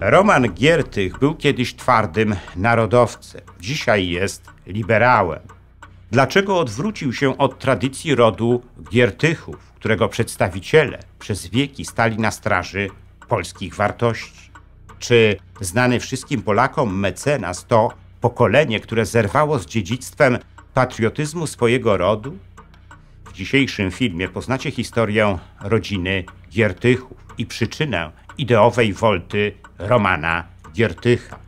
Roman Giertych był kiedyś twardym narodowcem, dzisiaj jest liberałem. Dlaczego odwrócił się od tradycji rodu Giertychów, którego przedstawiciele przez wieki stali na straży polskich wartości? Czy znany wszystkim Polakom mecenas to pokolenie, które zerwało z dziedzictwem patriotyzmu swojego rodu? W dzisiejszym filmie poznacie historię rodziny Giertychów i przyczynę ideowej wolty Romana Giertycha.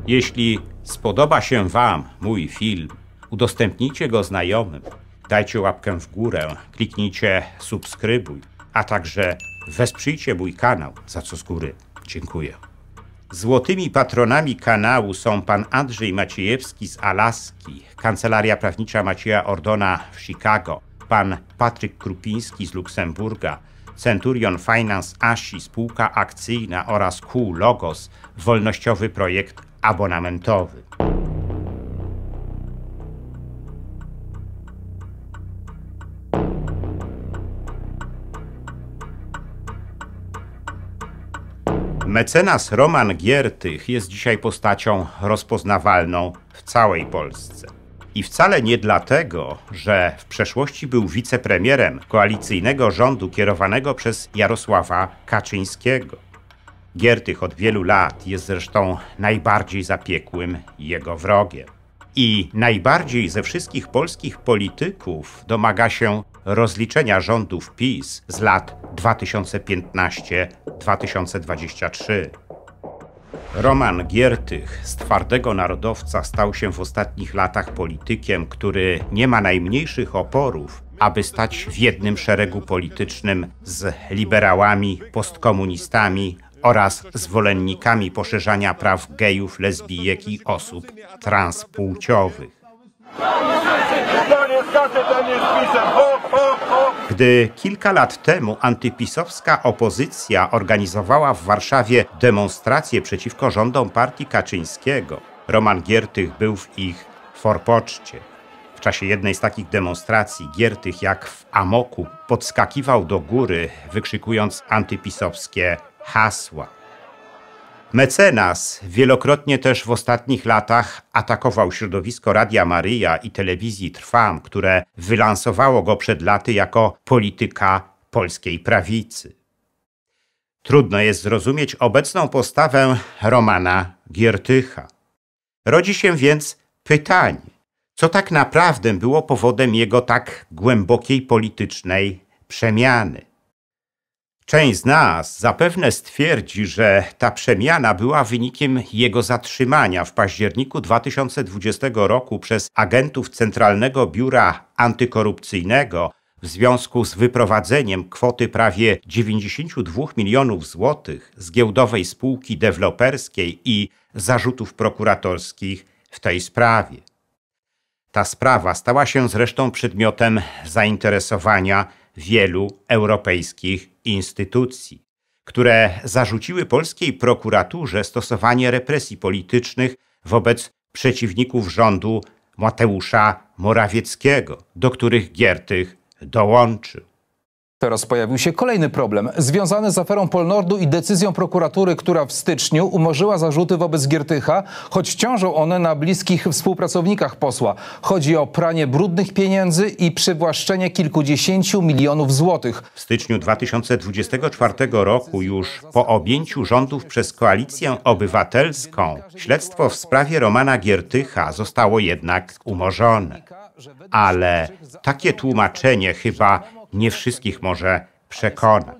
Jeśli spodoba się Wam mój film, udostępnijcie go znajomym, dajcie łapkę w górę, kliknijcie subskrybuj, a także wesprzyjcie mój kanał, za co z góry dziękuję. Złotymi patronami kanału są pan Andrzej Maciejewski z Alaski, Kancelaria Prawnicza Macieja Ordona w Chicago, pan Patryk Krupiński z Luksemburga, Centurion Finance ASI, spółka akcyjna oraz Q Logos, wolnościowy projekt abonamentowy. Mecenas Roman Giertych jest dzisiaj postacią rozpoznawalną w całej Polsce. I wcale nie dlatego, że w przeszłości był wicepremierem koalicyjnego rządu kierowanego przez Jarosława Kaczyńskiego. Giertych od wielu lat jest zresztą najbardziej zapiekłym jego wrogiem. I najbardziej ze wszystkich polskich polityków domaga się rozliczenia rządów PiS z lat 2015-2023. Roman Giertych z twardego narodowca stał się w ostatnich latach politykiem, który nie ma najmniejszych oporów, aby stać w jednym szeregu politycznym z liberałami, postkomunistami oraz zwolennikami poszerzania praw gejów, lesbijek i osób transpłciowych. Gdy kilka lat temu antypisowska opozycja organizowała w Warszawie demonstracje przeciwko rządom partii Kaczyńskiego, Roman Giertych był w ich forpoczcie. W czasie jednej z takich demonstracji Giertych jak w amoku podskakiwał do góry, wykrzykując antypisowskie hasła. Mecenas wielokrotnie też w ostatnich latach atakował środowisko Radia Maryja i telewizji Trwam, które wylansowało go przed laty jako polityka polskiej prawicy. Trudno jest zrozumieć obecną postawę Romana Giertycha. Rodzi się więc pytanie, co tak naprawdę było powodem jego tak głębokiej politycznej przemiany. Część z nas zapewne stwierdzi, że ta przemiana była wynikiem jego zatrzymania w październiku 2020 roku przez agentów Centralnego Biura Antykorupcyjnego w związku z wyprowadzeniem kwoty prawie 92 milionów złotych z giełdowej spółki deweloperskiej i zarzutów prokuratorskich w tej sprawie. Ta sprawa stała się zresztą przedmiotem zainteresowania wielu europejskich instytucji, które zarzuciły polskiej prokuraturze stosowanie represji politycznych wobec przeciwników rządu Mateusza Morawieckiego, do których Giertych dołączył. Teraz pojawił się kolejny problem, związany z aferą Polnordu i decyzją prokuratury, która w styczniu umorzyła zarzuty wobec Giertycha, choć ciążą one na bliskich współpracownikach posła. Chodzi o pranie brudnych pieniędzy i przywłaszczenie kilkudziesięciu milionów złotych. W styczniu 2024 roku, już po objęciu rządów przez Koalicję Obywatelską, śledztwo w sprawie Romana Giertycha zostało jednak umorzone. Ale takie tłumaczenie chyba nie wszystkich może przekonać.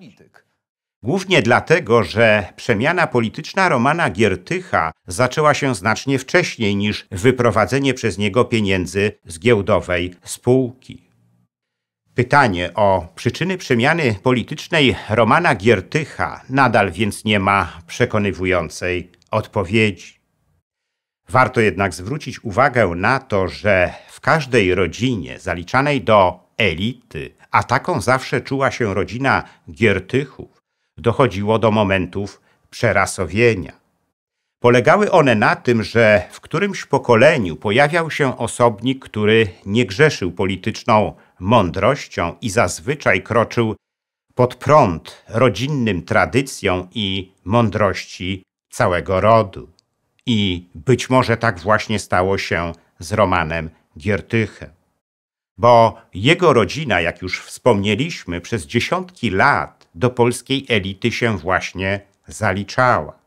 Głównie dlatego, że przemiana polityczna Romana Giertycha zaczęła się znacznie wcześniej niż wyprowadzenie przez niego pieniędzy z giełdowej spółki. Pytanie o przyczyny przemiany politycznej Romana Giertycha nadal więc nie ma przekonywującej odpowiedzi. Warto jednak zwrócić uwagę na to, że w każdej rodzinie zaliczanej do elity, a taką zawsze czuła się rodzina Giertychów, dochodziło do momentów przerasowienia. Polegały one na tym, że w którymś pokoleniu pojawiał się osobnik, który nie grzeszył polityczną mądrością i zazwyczaj kroczył pod prąd rodzinnym tradycjom i mądrości całego rodu. I być może tak właśnie stało się z Romanem Giertychem. Bo jego rodzina, jak już wspomnieliśmy, przez dziesiątki lat do polskiej elity się właśnie zaliczała.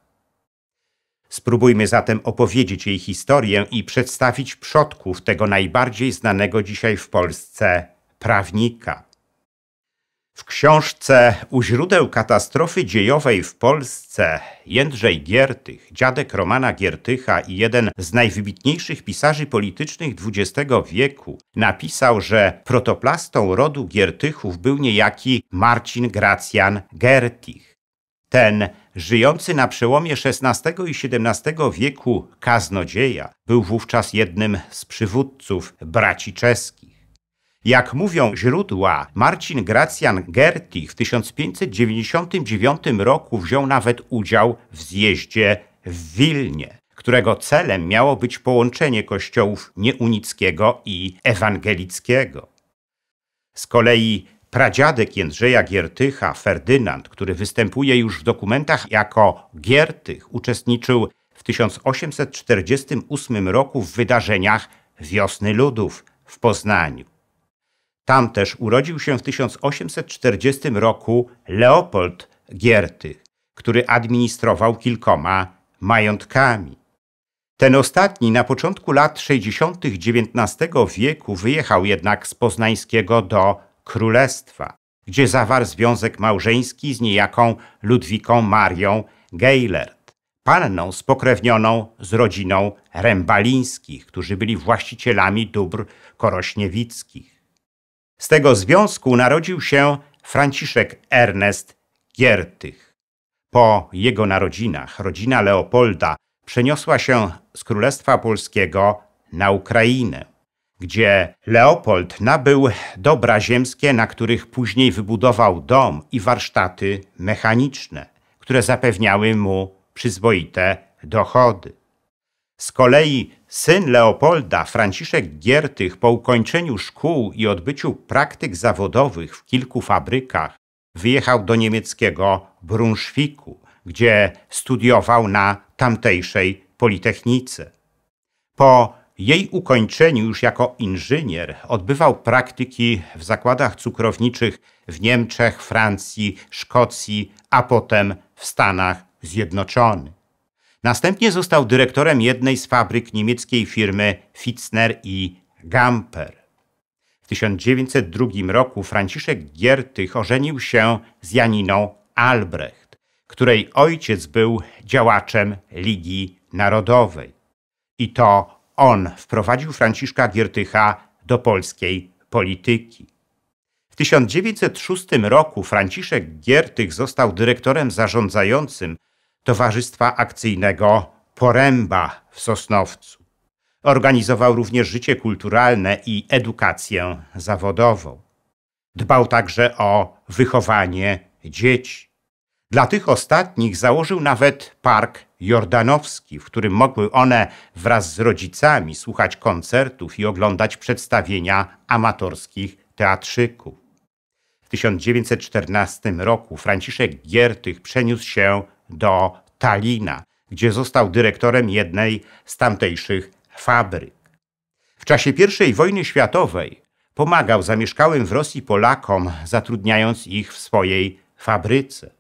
Spróbujmy zatem opowiedzieć jej historię i przedstawić przodków tego najbardziej znanego dzisiaj w Polsce prawnika. W książce U źródeł katastrofy dziejowej w Polsce Jędrzej Giertych, dziadek Romana Giertycha i jeden z najwybitniejszych pisarzy politycznych XX wieku, napisał, że protoplastą rodu Giertychów był niejaki Marcin Gracjan Gertich. Ten żyjący na przełomie XVI i XVII wieku kaznodzieja był wówczas jednym z przywódców braci czeskich. Jak mówią źródła, Marcin Gracjan Gertich w 1599 roku wziął nawet udział w zjeździe w Wilnie, którego celem miało być połączenie kościołów nieunickiego i ewangelickiego. Z kolei pradziadek Jędrzeja Giertycha, Ferdynand, który występuje już w dokumentach jako Giertych, uczestniczył w 1848 roku w wydarzeniach Wiosny Ludów w Poznaniu. Tam też urodził się w 1840 roku Leopold Giertych, który administrował kilkoma majątkami. Ten ostatni na początku lat 60. XIX wieku wyjechał jednak z poznańskiego do Królestwa, gdzie zawarł związek małżeński z niejaką Ludwiką Marią Geilert, panną spokrewnioną z rodziną Rembalińskich, którzy byli właścicielami dóbr korośniewickich. Z tego związku narodził się Franciszek Ernest Giertych. Po jego narodzinach rodzina Leopolda przeniosła się z Królestwa Polskiego na Ukrainę, gdzie Leopold nabył dobra ziemskie, na których później wybudował dom i warsztaty mechaniczne, które zapewniały mu przyzwoite dochody. Z kolei syn Leopolda, Franciszek Giertych, po ukończeniu szkół i odbyciu praktyk zawodowych w kilku fabrykach, wyjechał do niemieckiego Brunszwiku, gdzie studiował na tamtejszej Politechnice. Po jej ukończeniu już jako inżynier odbywał praktyki w zakładach cukrowniczych w Niemczech, Francji, Szkocji, a potem w Stanach Zjednoczonych. Następnie został dyrektorem jednej z fabryk niemieckiej firmy Pfitzner i Gamper. W 1902 roku Franciszek Giertych ożenił się z Janiną Albrecht, której ojciec był działaczem Ligi Narodowej. I to on wprowadził Franciszka Giertycha do polskiej polityki. W 1906 roku Franciszek Giertych został dyrektorem zarządzającym Towarzystwa Akcyjnego Poręba w Sosnowcu. Organizował również życie kulturalne i edukację zawodową. Dbał także o wychowanie dzieci. Dla tych ostatnich założył nawet Park Jordanowski, w którym mogły one wraz z rodzicami słuchać koncertów i oglądać przedstawienia amatorskich teatrzyków. W 1914 roku Franciszek Giertych przeniósł się do Talina, gdzie został dyrektorem jednej z tamtejszych fabryk. W czasie I wojny światowej pomagał zamieszkałym w Rosji Polakom, zatrudniając ich w swojej fabryce.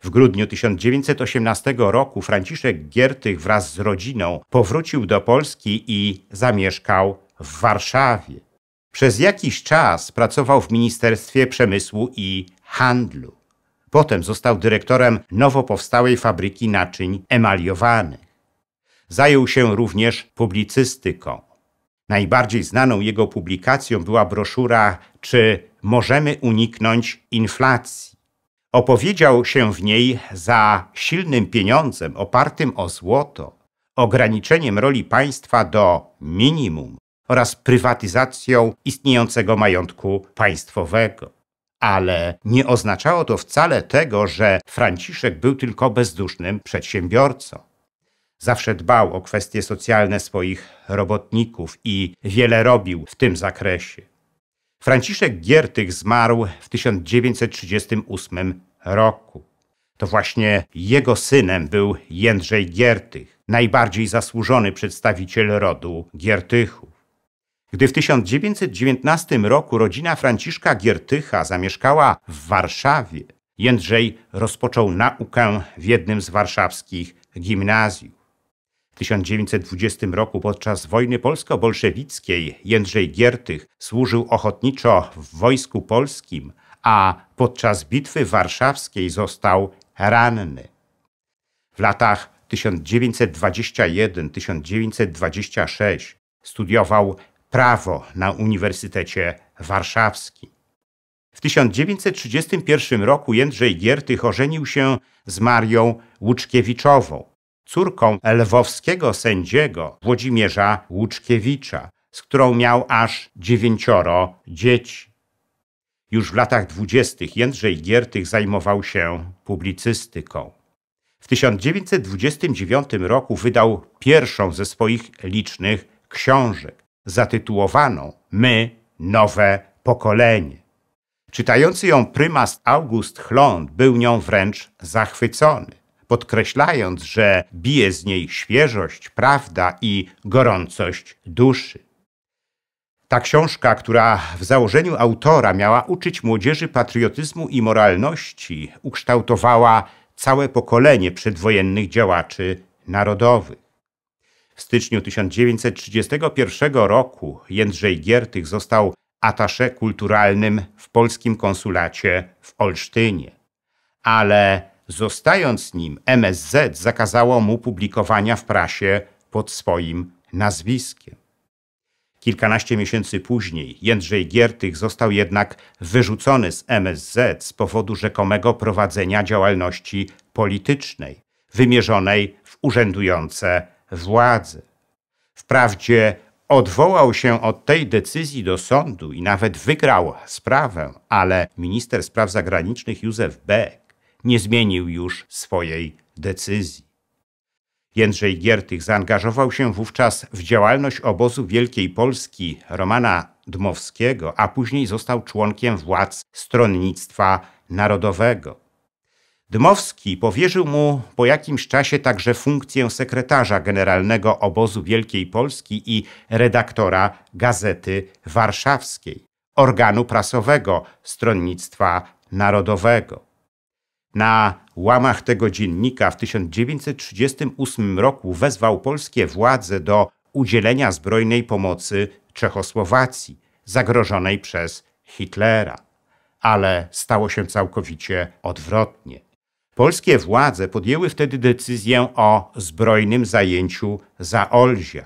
W grudniu 1918 roku Franciszek Giertych wraz z rodziną powrócił do Polski i zamieszkał w Warszawie. Przez jakiś czas pracował w Ministerstwie Przemysłu i Handlu. Potem został dyrektorem nowo powstałej fabryki naczyń emaliowanych. Zajął się również publicystyką. Najbardziej znaną jego publikacją była broszura Czy możemy uniknąć inflacji? Opowiedział się w niej za silnym pieniądzem opartym o złoto, ograniczeniem roli państwa do minimum oraz prywatyzacją istniejącego majątku państwowego. Ale nie oznaczało to wcale tego, że Franciszek był tylko bezdusznym przedsiębiorcą. Zawsze dbał o kwestie socjalne swoich robotników i wiele robił w tym zakresie. Franciszek Giertych zmarł w 1938 roku. To właśnie jego synem był Jędrzej Giertych, najbardziej zasłużony przedstawiciel rodu Giertychów. Gdy w 1919 roku rodzina Franciszka Giertycha zamieszkała w Warszawie, Jędrzej rozpoczął naukę w jednym z warszawskich gimnazjów. W 1920 roku podczas wojny polsko-bolszewickiej Jędrzej Giertych służył ochotniczo w Wojsku Polskim, a podczas Bitwy Warszawskiej został ranny. W latach 1921-1926 studiował prawo na Uniwersytecie Warszawskim. W 1931 roku Jędrzej Giertych ożenił się z Marią Łuczkiewiczową, córką lwowskiego sędziego Włodzimierza Łuczkiewicza, z którą miał aż 9 dzieci. Już w latach 20. Jędrzej Giertych zajmował się publicystyką. W 1929 roku wydał pierwszą ze swoich licznych książek, zatytułowaną My, nowe pokolenie. Czytający ją prymas August Chlond był nią wręcz zachwycony, podkreślając, że bije z niej świeżość, prawda i gorącość duszy. Ta książka, która w założeniu autora miała uczyć młodzieży patriotyzmu i moralności, ukształtowała całe pokolenie przedwojennych działaczy narodowych. W styczniu 1931 roku Jędrzej Giertych został attaché kulturalnym w polskim konsulacie w Olsztynie, ale zostając nim MSZ zakazało mu publikowania w prasie pod swoim nazwiskiem. Kilkanaście miesięcy później Jędrzej Giertych został jednak wyrzucony z MSZ z powodu rzekomego prowadzenia działalności politycznej, wymierzonej w urzędujące władze. Wprawdzie odwołał się od tej decyzji do sądu i nawet wygrał sprawę, ale minister spraw zagranicznych Józef Beck nie zmienił już swojej decyzji. Jędrzej Giertych zaangażował się wówczas w działalność obozu Wielkiej Polski Romana Dmowskiego, a później został członkiem władz Stronnictwa Narodowego. Dmowski powierzył mu po jakimś czasie także funkcję sekretarza generalnego obozu Wielkiej Polski i redaktora Gazety Warszawskiej, organu prasowego Stronnictwa Narodowego. Na łamach tego dziennika w 1938 roku wezwał polskie władze do udzielenia zbrojnej pomocy Czechosłowacji, zagrożonej przez Hitlera. Ale stało się całkowicie odwrotnie. Polskie władze podjęły wtedy decyzję o zbrojnym zajęciu Zaolzia,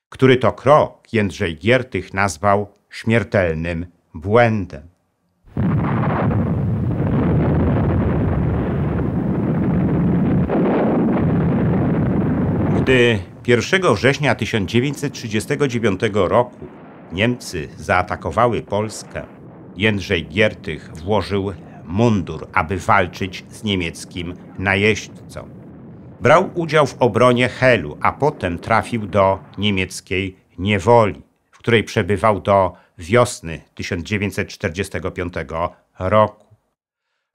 który to krok Jędrzej Giertych nazwał śmiertelnym błędem. Gdy 1 września 1939 roku Niemcy zaatakowały Polskę, Jędrzej Giertych włożył mundur, aby walczyć z niemieckim najeźdźcą. Brał udział w obronie Helu, a potem trafił do niemieckiej niewoli, w której przebywał do wiosny 1945 roku.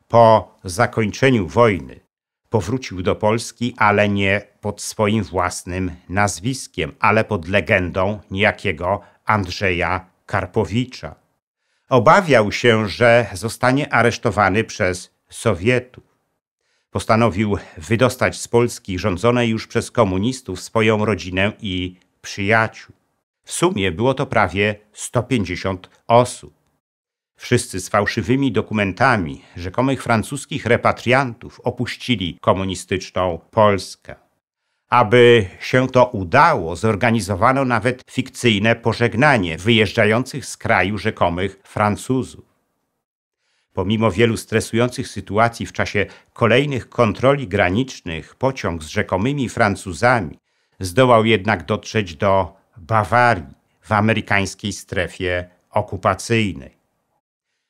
Po zakończeniu wojny powrócił do Polski, ale nie pod swoim własnym nazwiskiem, ale pod legendą niejakiego Andrzeja Karpowicza. Obawiał się, że zostanie aresztowany przez Sowietów. Postanowił wydostać z Polski rządzonej już przez komunistów swoją rodzinę i przyjaciół. W sumie było to prawie 150 osób. Wszyscy z fałszywymi dokumentami rzekomych francuskich repatriantów opuścili komunistyczną Polskę. Aby się to udało, zorganizowano nawet fikcyjne pożegnanie wyjeżdżających z kraju rzekomych Francuzów. Pomimo wielu stresujących sytuacji w czasie kolejnych kontroli granicznych, pociąg z rzekomymi Francuzami zdołał jednak dotrzeć do Bawarii w amerykańskiej strefie okupacyjnej.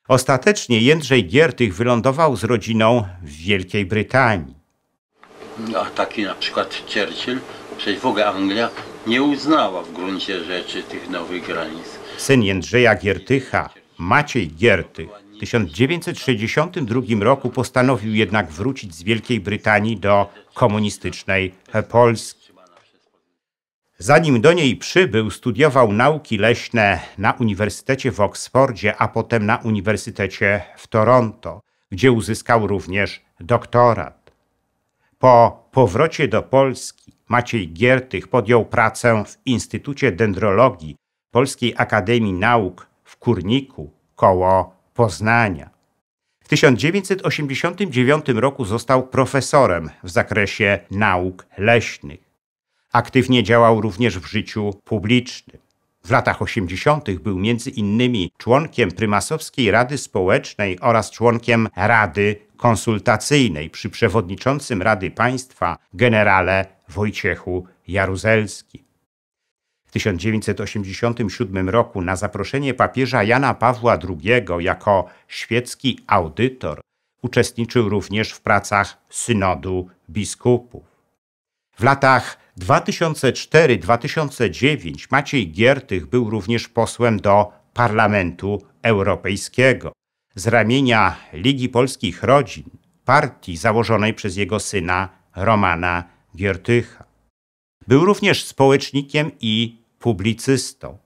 Ostatecznie Jędrzej Giertych wylądował z rodziną w Wielkiej Brytanii. A taki na przykład Churchill, przecież w ogóle Anglia nie uznała w gruncie rzeczy tych nowych granic. Syn Jędrzeja Giertycha, Maciej Giertych, W 1962 roku postanowił jednak wrócić z Wielkiej Brytanii do komunistycznej Polski. Zanim do niej przybył, studiował nauki leśne na Uniwersytecie w Oksfordzie, a potem na Uniwersytecie w Toronto, gdzie uzyskał również doktorat. Po powrocie do Polski Maciej Giertych podjął pracę w Instytucie Dendrologii Polskiej Akademii Nauk w Kurniku koło Poznania. W 1989 roku został profesorem w zakresie nauk leśnych. Aktywnie działał również w życiu publicznym. W latach 80. był między innymi członkiem Prymasowskiej Rady Społecznej oraz członkiem Rady Konsultacyjnej przy przewodniczącym Rady Państwa generale Wojciechu Jaruzelskim. W 1987 roku na zaproszenie papieża Jana Pawła II jako świecki audytor uczestniczył również w pracach Synodu Biskupów. W latach 2004-2009 Maciej Giertych był również posłem do Parlamentu Europejskiego z ramienia Ligi Polskich Rodzin, partii założonej przez jego syna Romana Giertycha. Był również społecznikiem i publicystą.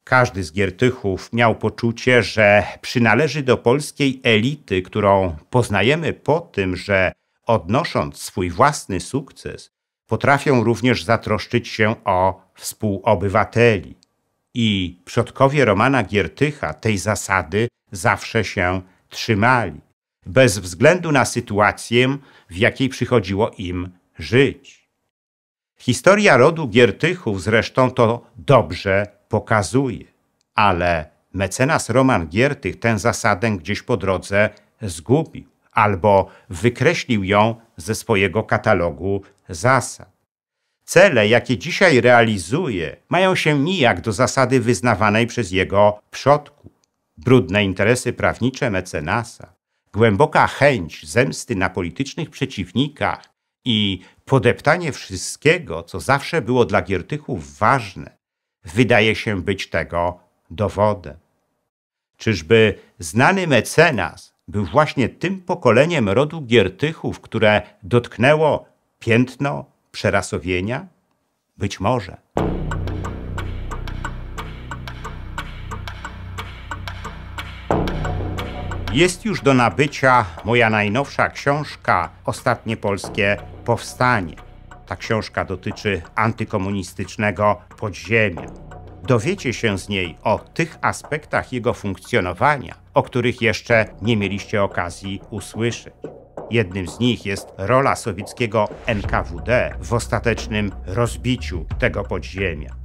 Każdy z Giertychów miał poczucie, że przynależy do polskiej elity, którą poznajemy po tym, że odnosząc swój własny sukces, potrafią również zatroszczyć się o współobywateli. I przodkowie Romana Giertycha tej zasady zawsze się trzymali, bez względu na sytuację, w jakiej przychodziło im żyć. Historia rodu Giertychów zresztą to dobrze pokazuje, ale mecenas Roman Giertych tę zasadę gdzieś po drodze zgubił albo wykreślił ją ze swojego katalogu zasad. Cele, jakie dzisiaj realizuje, mają się nijak do zasady wyznawanej przez jego przodków. Brudne interesy prawnicze mecenasa, głęboka chęć zemsty na politycznych przeciwnikach i podeptanie wszystkiego, co zawsze było dla Giertychów ważne, wydaje się być tego dowodem. Czyżby znany mecenas był właśnie tym pokoleniem rodu Giertychów, które dotknęło piętno przerasowienia? Być może. Jest już do nabycia moja najnowsza książka Ostatnie polskie powstanie. Ta książka dotyczy antykomunistycznego podziemia. Dowiecie się z niej o tych aspektach jego funkcjonowania, o których jeszcze nie mieliście okazji usłyszeć. Jednym z nich jest rola sowieckiego NKWD w ostatecznym rozbiciu tego podziemia.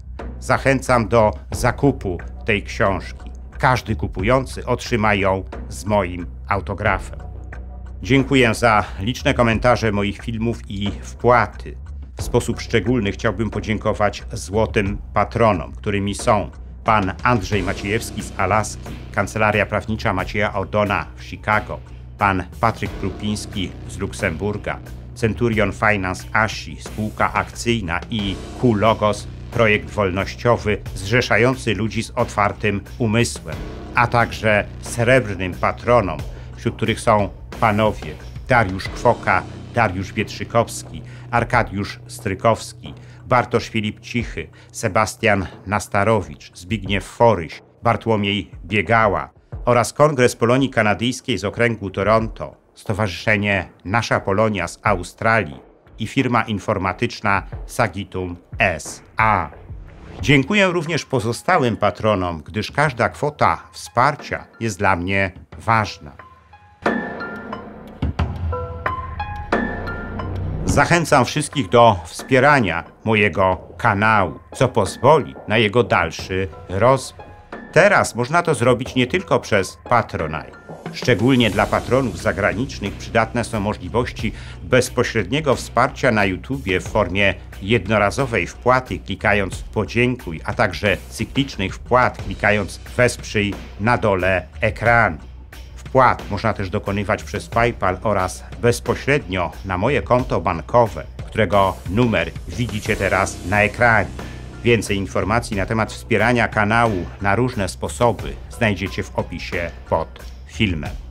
Zachęcam do zakupu tej książki. Każdy kupujący otrzyma ją z moim autografem. Dziękuję za liczne komentarze moich filmów i wpłaty. W sposób szczególny chciałbym podziękować złotym patronom, którymi są pan Andrzej Maciejewski z Alaski, Kancelaria Prawnicza Macieja Ordona w Chicago, pan Patryk Krupiński z Luksemburga, Centurion Finance ASI, spółka akcyjna i Q-Logos, projekt wolnościowy zrzeszający ludzi z otwartym umysłem, a także srebrnym patronom, wśród których są panowie Dariusz Kwoka, Dariusz Wietrzykowski, Arkadiusz Strykowski, Bartosz Filip Cichy, Sebastian Nastarowicz, Zbigniew Foryś, Bartłomiej Biegała oraz Kongres Polonii Kanadyjskiej z okręgu Toronto, Stowarzyszenie Nasza Polonia z Australii i firma informatyczna Sagitum S.A. Dziękuję również pozostałym patronom, gdyż każda kwota wsparcia jest dla mnie ważna. Zachęcam wszystkich do wspierania mojego kanału, co pozwoli na jego dalszy rozwój. Teraz można to zrobić nie tylko przez Patronite. Szczególnie dla patronów zagranicznych przydatne są możliwości bezpośredniego wsparcia na YouTubie w formie jednorazowej wpłaty klikając podziękuj, a także cyklicznych wpłat klikając wesprzyj na dole ekranu. Wpłat można też dokonywać przez PayPal oraz bezpośrednio na moje konto bankowe, którego numer widzicie teraz na ekranie. Więcej informacji na temat wspierania kanału na różne sposoby znajdziecie w opisie pod filmem.